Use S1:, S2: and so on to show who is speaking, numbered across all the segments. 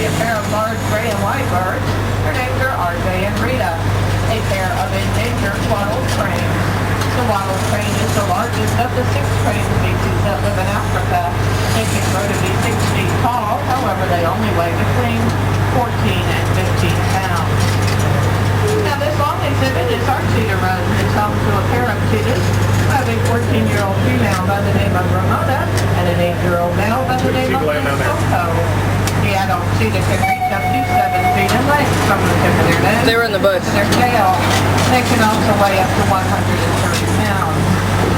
S1: a pair of large gray and white birds. Their names are RJ and Rita. A pair of endangered wattle cranes. The wattle crane is the largest of the 6 crane species that live in Africa. They can grow to be 6 feet tall, however they only weigh between 14 and 15 pounds. Now this long exhibit is our cedar run. It's home to a pair of cheetahs. We have a 14-year-old female by the name of Ramona and an 8-year-old male by the name of Coco. The adult cheetah can reach up to 7 feet in length from the tip of their nose.
S2: They were in the bush.
S1: To their tail. They can also weigh up to 130 pounds.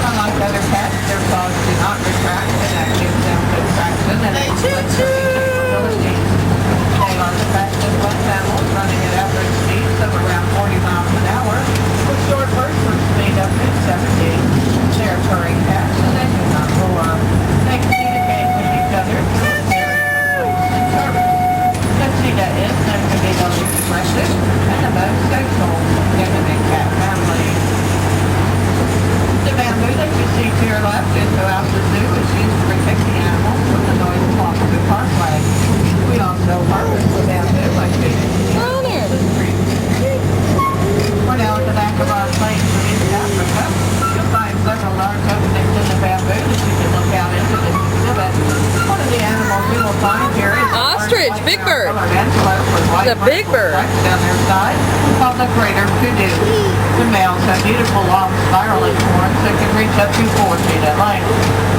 S1: Unlike other cats, their claws do not retract, and that gives them good traction and excellent capabilities. They are the fastest land mammals, running at average speeds of around 40 miles an hour, with short bursts of speed up to 70. They are purring cats, and they do not roar. They communicate with each other through a series of voice and service. The cheetah is known to be the least aggressive and the most social in the big cat family. The bamboo that you see to your left is throughout the zoo is used to protect the animals from the noise blocks the parkway. We also harvest the bamboo by feeding the street. We're now at the back of our plains of East Africa. You'll find several large openings in the bamboo that you can look out into this exhibit. One of the animals we will find here is
S2: ostrich, big bird.
S1: The
S2: big bird.
S1: Down their side, called the greater kudu. The males have beautiful long spiraling horns that can reach up to 4 feet in length.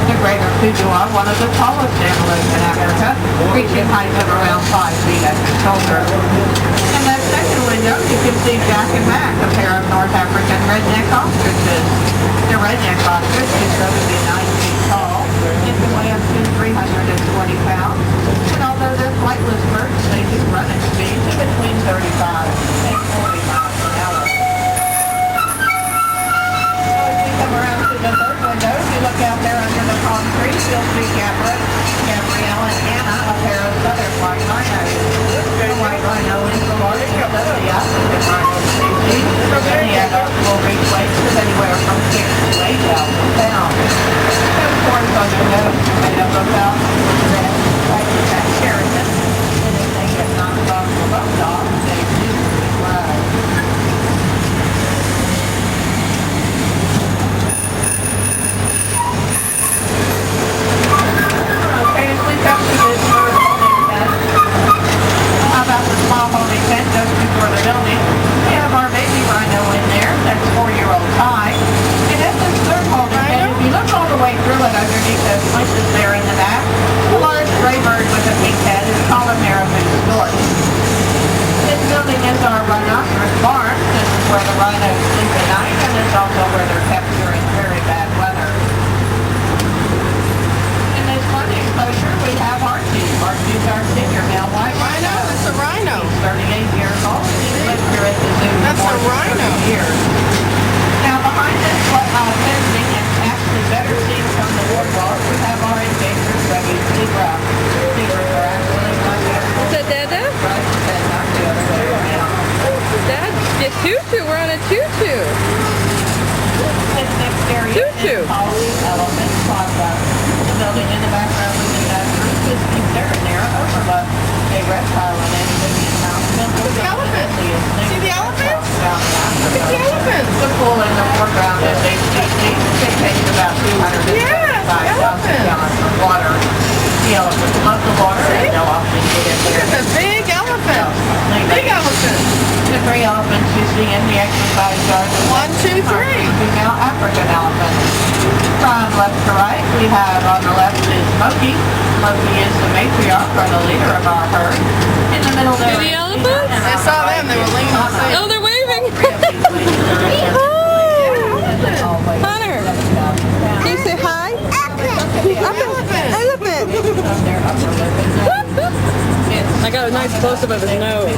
S1: The greater kudu are one of the tallest antelopes in Africa, reaching heights of around 5 feet at the shoulder. In that second window, you can see Jack and Mac, a pair of North African redneck ostriches. The redneck ostrich is shown to be 9 feet tall, and can weigh up to 320 pounds. And although they're flightless birds, they do run at speeds of between 35 and 40 miles an hour. So as we come around to the third window, if you look out there under the palm trees, you'll see Gabrielle, and Anna, a pair of southern white rhinos. The white rhino is the largest of the African rhino species, and the adults will reach weights of anywhere from 6 to 8,000 pounds. And of course, on your nose, you may have looked out red, like that Sheridan, and if they get knocked off the boat off, they do fly. Okay, as we come to this third holding pen, how about the small holding pen just before the building? We have our baby rhino in there, that's 4-year-old Ty. And at this third holding pen, if you look all the way through it underneath those bushes there in the back, the large gray bird with a pink head is called a American stork. This building is our rhinoceros barn. This is where the rhinos sleep at night, and it's also where they're kept during very bad weather. In this one enclosure, we have Archie. Archie's our senior male white rhino.
S2: That's a rhino.
S1: He's 38 years old, and he's lived here at the zoo
S2: That's
S1: for
S2: a rhino.
S1: 30 years. Now, behind this fencing, and actually better seen from the boardwalk, we have our endangered rugged zebra. Zebras are actually not beautiful.
S2: Is that Dada?
S1: Right, and not the other way around.
S2: Dad, yeah, tutu. We're on a tutu.
S1: This next area
S2: Tutu.
S1: is called the Elephant Plaza. The building in the background with the roof is the Terranera overlook, a reptile and amphibian house built with
S2: the elephant. See the elephant?
S1: Down in Africa.
S2: It's the elephant.
S1: The pool in the foreground is a species. It takes about 275,000 gallons of water. The elephants love the water and they'll often get in there.
S2: It's a big elephant. Big elephant.
S1: The 3 elephants you see in the exercise yard.
S2: 1, 2, 3.
S1: Female African elephants. From left to right, we have on the left is Loki. Loki is the matriarch or the leader of our herd. In the middle there
S2: See the
S1: is
S2: elephants?
S1: Tina,
S2: I saw them. They were leaning on the
S1: Anna.
S2: Oh, they're waving. Hunter, can you say hi? Elephant. I got a nice close-up of his nose.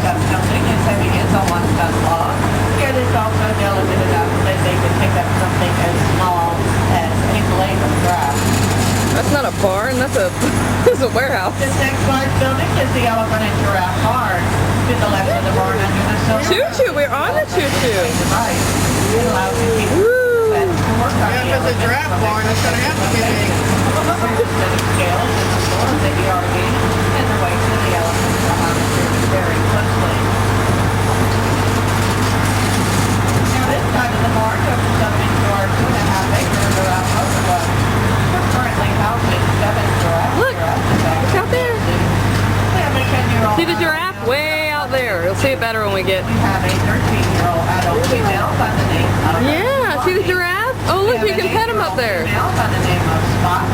S1: Here there's also delicate enough that they can pick up something as small as a blade of grass.
S2: That's not a barn. That's a this is a warehouse.
S1: This next large building is the Elephant and Giraffe Barn. To the left of the barn under the silver.
S2: Tutu. We're on the tutu.
S1: Right. It allows you to keep pets to work on
S2: Yeah, if it's a giraffe barn, it's going to have to be big.
S1: Scales in the floor of the ERV and the weight of the elephant.
S2: See the giraffe? Way out there. You'll see it better when we get...
S1: We have a 13-year-old adult female by the name of...
S2: Yeah, see the giraffe? Oh, look, you can pet him up there.
S1: Female by the name of Spot.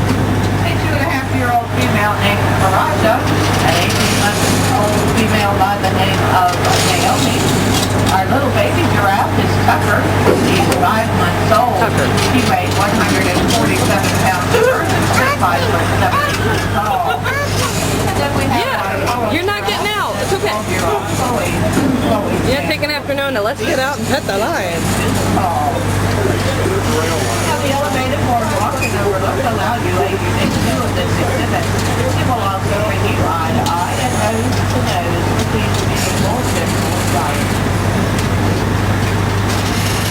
S1: A 2.5-year-old female named Maraja. An 18-month-old female by the name of Naomi. Our little baby giraffe is Tucker. He's 5 months old.
S2: Tucker.
S1: He weighs 147 pounds of earth and 5 foot 7 inches tall. And then we have
S2: Yeah, you're not getting out. It's okay.
S1: 12-year-old Chloe.
S2: Yeah, take an afternoon. Now let's get out and pet the lion.
S1: Tall. Now the elevated boardwalk and overlook allow you a unique view of this exhibit. It will also bring you eye to eye and nose to nose with these beautiful visual sights.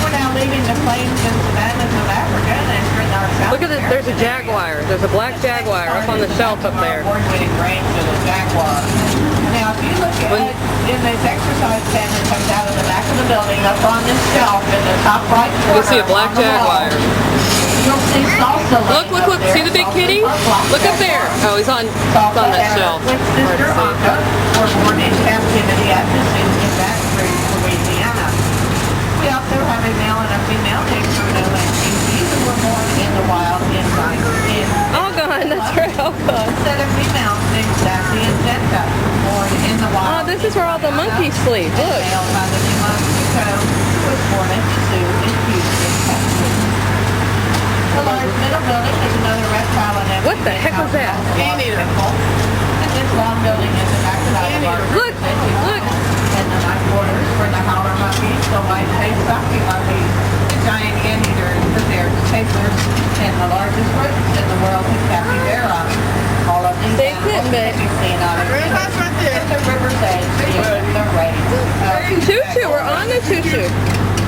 S1: We're now leaving the plains and savannas of Africa and entering our South
S2: Look at this. There's a jaguar. There's a black jaguar up on the shelf up there.
S1: Award-winning range of the jaguar. Now, if you look at in this exercise pen that comes out of the back of the building, up on this shelf in the top right corner,
S2: You'll see a black
S1: on the wall,
S2: jaguar.
S1: you'll see salsa.
S2: Look. See the big kitty? Look up there. Oh, he's on that shelf.
S1: With Sister Anka were born in captivity at the zoo in Baton Rouge, Louisiana. We also have a male and a female named Bruno and Kiki who were born in the wild in
S2: All gone. That's right. All gone.
S1: set of females named Sassy and Zenta, born in the wild.
S2: Oh, this is where all the monkeys sleep.
S1: And a
S2: Look.
S1: male by the name of Chico, who was born at the zoo in Houston, Texas. The large middle building is another reptile and
S2: What the heck was that?
S1: Anteater. And this long building is the back of
S2: Look.
S1: and the night quarters for the howler monkeys, the white-faced socky monkeys, the giant anteaters, the bear chasers, and the largest rodents in the world, the capybara. All of these
S2: Stay
S1: animals
S2: put, babe.
S1: can be seen on the river's edge in the rain.
S2: Tutu. We're on the tutu.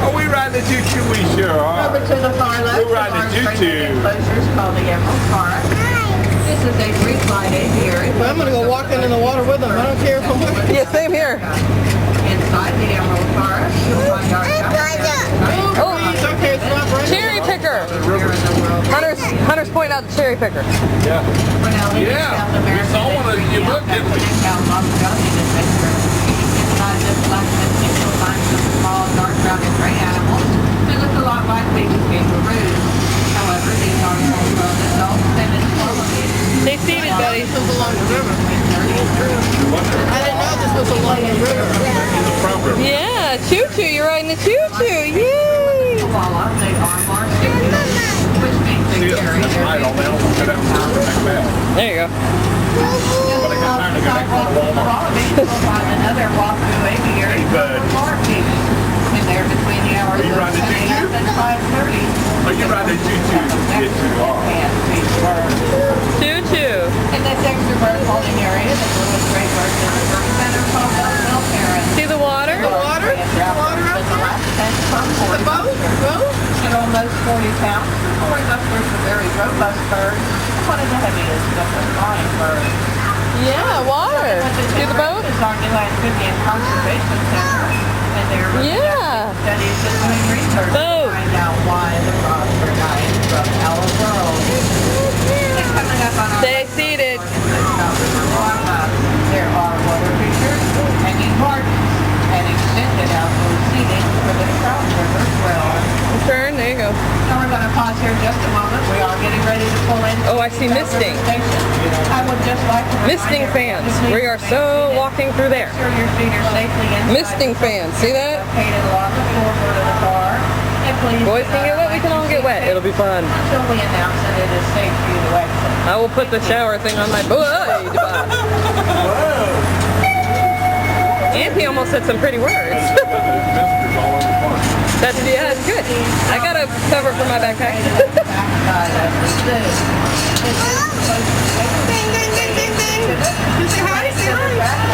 S3: Oh, we ride the choo-choo, we sure are.
S1: Over to the far left,
S3: We ride the choo-choo.
S1: enclosures called the Emerald Forest. This is a free flight aviary.
S4: I'm gonna go walking in the water with them. I don't care if I'm with
S2: Yeah, same here.
S1: Inside the Emerald Forest, you'll find our
S2: Oh,
S4: It's okay, it's not right.
S2: cherry picker.
S1: here in the world.
S2: Hunter's pointing out the cherry picker.
S3: Yeah.
S1: We're now leaving
S3: Yeah,
S1: South
S3: we
S1: America.
S3: saw one of you look, didn't we?
S1: Inside this black mystic, you'll find some small, dark brown and gray animals who look a lot like baby kangaroos. However, these are full-grown adults and in quality.
S2: Stay seated, buddy.
S4: This was along the river. I didn't know this was along the river.
S3: The program.
S2: Yeah, choo-choo. You're riding the choo-choo. Yay!
S1: Koala, they are marsupials, which means they
S3: See it
S1: carry their
S3: tonight on that one. That was back there.
S2: There you go.
S3: But I got time to go back to Walmart.
S1: You'll find another walk-through aviary
S3: Hey, bud.
S1: for marketing. And they're between the hours
S3: Are you
S1: of
S3: riding
S1: 10
S3: the
S1: a.m. and 5:30.
S3: Oh, you ride the choo-choo. Yes, you are.
S1: And beach bird.
S2: Choo-choo.
S1: In this extra bird holding area, the bluest gray birds in the bird center called bell parrots.
S2: See the water?
S4: The water? Water out there? The boat? Boat?
S1: At almost 40 pounds, Corey Buster's a very robust bird, one of the heaviest of the flying birds.
S2: Yeah, water. See the boat?
S1: Is our new amphibian conservation center, and they're
S2: Yeah.
S1: studies and doing research
S2: Boat.
S1: to find out why the frogs are dying from our world. And coming up on our
S2: Stay seated.
S1: there are water features, hanging gardens, and extended outdoor seating for the trout river well.
S2: Turn. There you go.
S1: Now we're going to pause here just a moment. We are getting ready to pull in.
S2: Oh, I see misting.
S1: I would just like to remind
S2: Misting
S1: everyone
S2: fans.
S1: to please
S2: We are
S1: remain
S2: so
S1: seated.
S2: walking through there.
S1: Make sure your feet are safely inside.
S2: Misting fans. See that?
S1: Located along the floorboard of the car. And please
S2: Boys
S1: do
S2: can
S1: not
S2: get wet. We can all get wet. It'll be fun.
S1: until we announce that it is safe for you to exit.
S2: I will put the shower thing on my blade. Auntie almost said some pretty words.
S3: Visitors all over the park.
S2: That's good. I got a cover for my backpack.
S1: Backside of the zoo. This is supposed to be-
S4: Ding, ding, ding, ding, ding. You say hi, say hi.